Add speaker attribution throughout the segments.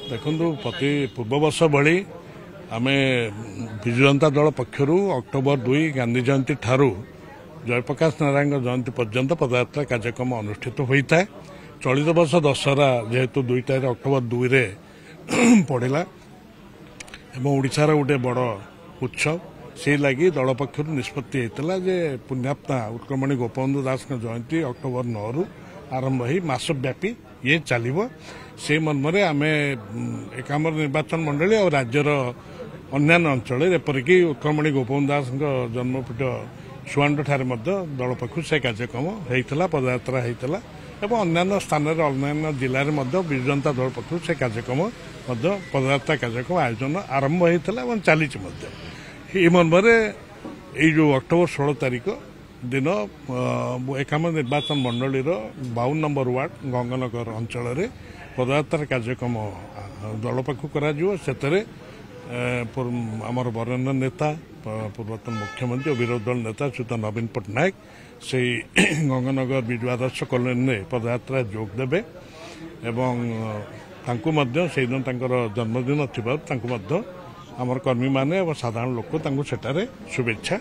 Speaker 1: देखु प्रति पूर्व वर्ष भली आम विजु जनता दल पक्षर अक्टोबर 2 गांधी जयंती ठारू जयप्रकाश नारायण जयंती पर्यंत पदयात्रा कार्यक्रम अनुष्ठित होता है। चलित वर्ष दशहरा जेहेतु 2 अक्टोबर 2 रे पड़ेगा एवं ओडिशार गोटे बड़ उत्सव से लगी दल पक्षर निष्पत्ति होता जे पुण्यात्मा उत्कलमणि गोपबंधु दास जयंती अक्टोबर 9 रु आरंभ हो मासव्यापी ये चलो से मर्म आम एकामर निर्वाचन मंडली और राज्यर अन्य अंचल एपरिक उत्कलमणि गोपबंधु दास जन्मपीठ सुआंड ठारे दल पक्ष से कार्यक्रम होता पदयात्रा होता एवं अन्य स्थान अन्य जिले में विजु जनता दल पक्ष से कार्यक्रम पदयात्रा कार्यक्रम आयोजन आरंभ होता चली मर्म जो अक्टोबर 16 तारिख दिन एकाम निर्वाचन मंडली 52 नंबर वार्ड गंगानगर अंचल पदयात्रा कार्यक्रम दल पक्ष कर आमर वरेण्य नेता पूर्वतन मुख्यमंत्री और विरोधी दल नेता श्रीयुत नवीन पट्टनायक से गंगानगर विजु आदर्श कॉलोनी पदयात्रा जोग देवे एवं से दिन जन्मदिन थी आमर कर्मी माने और साधारण लोक सेठारे शुभेच्छा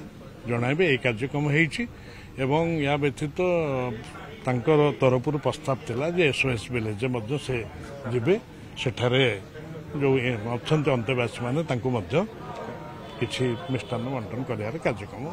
Speaker 1: जणाइबे ये कार्यक्रम एवं या व्यतीत तांकर तरफ प्रस्ताव थिला जे एसओएस विलेज से जिबे सेठारे जो अच्छा अंतेवासी माने तांको किछि मिष्टान्न बंटन करार कार्यक्रम।